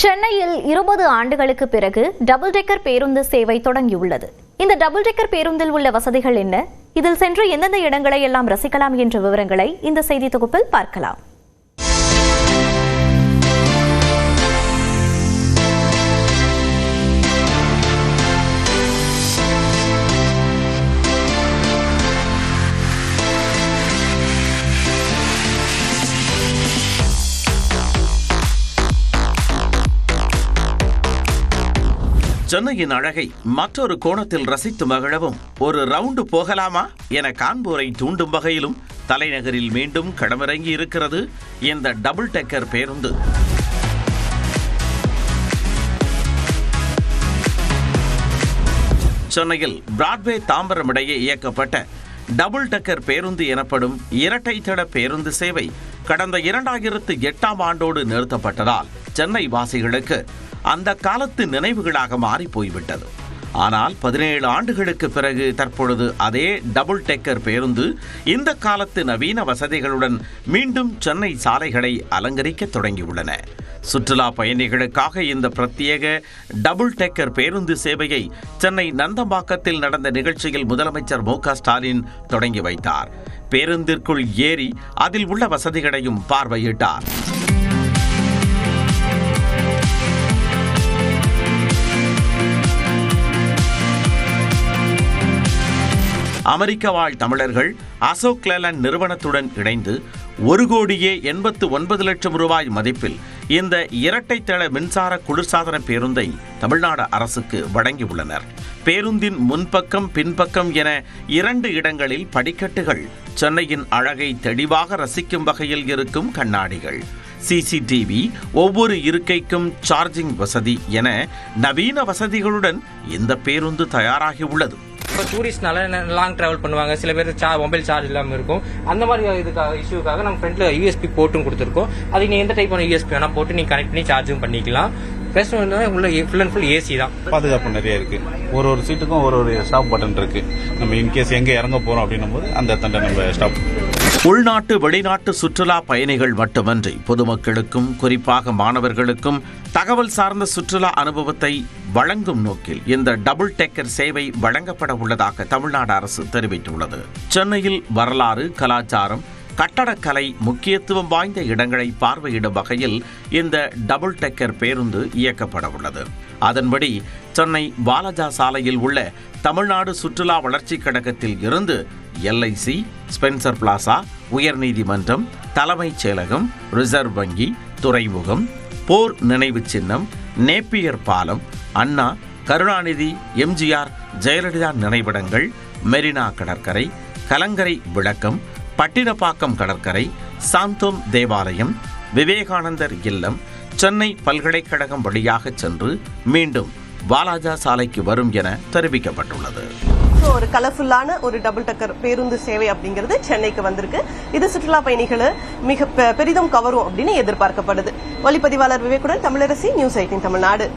சென்னையில் 20 ஆண்டுகளுக்கு பிறகு டபுள் டெக்கர் பேருந்து சேவை தொடங்கியுள்ளது. இந்த டபுள் டெக்கர் பேருந்தில் உள்ள வசதிகள் என்ன, இதில் சென்று எந்தெந்த இடங்களை எல்லாம் ரசிக்கலாம் என்ற விவரங்களை இந்த செய்தி தொகுப்பில் பார்க்கலாம். சென்னையின் அழகை மற்றொரு கோணத்தில் ரசித்து மகிழவும் ஒரு ரவுண்டு போகலாமா என காண்போரை தூண்டும் வகையிலும் தலைநகரில் மீண்டும் களமிறங்கி இருக்கிறது இந்த டபுள் டெக்கர் பேருந்து. சென்னையில் பிராட்வே தாம்பரம் இடையே இயக்கப்பட்ட டபுள் டெக்கர் பேருந்து எனப்படும் இரட்டை தட பேருந்து சேவை கடந்த 2008ஆம் ஆண்டோடு நிறுத்தப்பட்டதால் சென்னை வாசிகளுக்கு அந்த காலத்து நினைவுகளாக மாறி போய்விட்டது. ஆனால் 17 ஆண்டுகளுக்கு பிறகு தற்பொழுது அதே டபுள் டெக்கர் பேருந்து இந்த காலத்து நவீன வசதிகளுடன் மீண்டும் சென்னை சாலைகளை அலங்கரிக்க தொடங்கியுள்ளன. சுற்றுலா பயணிகளுக்காக இந்த பிரத்யேக டபுள் டெக்கர் பேருந்து சேவையை சென்னை நந்தம்பாக்கத்தில் நடந்த நிகழ்ச்சியில் முதலமைச்சர் மு.க. ஸ்டாலின் தொடங்கி வைத்தார். பேருந்திற்குள் ஏறி அதில் உள்ள வசதிகளையும் பார்வையிட்டார். அமெரிக்க வாழ் தமிழர்கள் அசோக் லேலண்ட் நிறுவனத்துடன் இணைந்து 1,89 லட்சம் ரூபாய் மதிப்பில் இந்த இரட்டை தள மின்சார குளிர்சாதன பேருந்தை தமிழ்நாடு அரசுக்கு வழங்கியுள்ளனர். பேருந்தின் முன்பக்கம் பின்பக்கம் என 2 இடங்களில் படிக்கட்டுகள், சென்னையின் அழகை தெளிவாக ரசிக்கும் வகையில் இருக்கும் கண்ணாடிகள், சிசிடிவி, ஒவ்வொரு இருக்கைக்கும் சார்ஜிங் வசதி என நவீன வசதிகளுடன் இந்த பேருந்து தயாராகியுள்ளது. இப்போ டூரிஸ்ட்னால லாங் டிராவல் பண்ணுவாங்க, சில பேர் மொபைல் சார்ஜ் இல்லாமல் இருக்கும். அந்த மாதிரி இஷ்யூக்காக நம்ம ஃப்ரண்ட்ல யூஎஸ்பி போர்ட்டும் கொடுத்துருக்கோம். அது நீ எந்த டைப்பான யூஎஸ்பி வேணா போட்டு நீ கனெக்ட் பண்ணி சார்ஜும் பண்ணிக்கலாம். ஃபர்ஸ்ட் உள்ள ஃபுல் அண்ட் ஃபுல் ஏசி தான். பாதுகாப்பு நிறைய இருக்கு. ஒரு சீட்டுக்கும் ஒரு ஸ்டாப் பட்டன் இருக்கு. நம்ம இன்கேஸ் எங்க இறங்க போறோம் அப்படின்னும் போது அந்த தண்டை நம்ம ஸ்டாப். உள்நாட்டு வெளிநாட்டு சுற்றுலா பயணிகள் மட்டுமன்றி பொதுமக்களுக்கும் குறிப்பாக மாணவர்களுக்கும் தகவல் சார்ந்த சுற்றுலா அனுபவத்தை வழங்கும் நோக்கில் இந்த டபுள் டெக்கர் சேவை வழங்கப்பட உள்ளதாக தமிழ்நாடு அரசு தெரிவித்துள்ளது. சென்னையில் வரலாறு, கலாச்சாரம், கட்டடக்கலை முக்கியத்துவம் வாய்ந்த இடங்களை பார்வையிடும் வகையில் இந்த டபுள் டெக்கர் பேருந்து இயக்கப்பட உள்ளது. அதன்படி சென்னை வாலாஜா சாலையில் உள்ள தமிழ்நாடு சுற்றுலா வளர்ச்சிக் கழகத்தில் இருந்து எல்ஐசி, ஸ்பென்சர் பிளாசா, உயர்நீதிமன்றம், தலைமைச் செயலகம், ரிசர்வ் வங்கி, துறைமுகம், போர் நினைவு சின்னம், நேப்பியர் பாலம், அண்ணா, கருணாநிதி, எம்ஜிஆர், ஜெயலலிதா நினைவிடங்கள், மெரினா கடற்கரை, கலங்கரை விளக்கம், பட்டினப்பாக்கம் கடற்கரை, சாந்தோம் தேவாலயம், விவேகானந்தர் இல்லம், சென்னை பல்கலைக்கழகம் வழியாக சென்று மீண்டும் வாலாஜா சாலைக்கு வரும் என தெரிவிக்கப்பட்டுள்ளது. ஒரு கலர்ஃபுல்லான ஒரு டபுள் டெக்கர் பேருந்து சேவை அப்படிங்கிறது சென்னைக்கு வந்திருக்கு. இது சுற்றுலா பயணிகளை மிக பெரிதும் கவரும் அப்படின்னு எதிர்பார்க்கப்படுது. ஒளிப்பதிவாளர் விவேக்குடன் தமிழரசி, நியூஸ் 18 தமிழ்நாடு.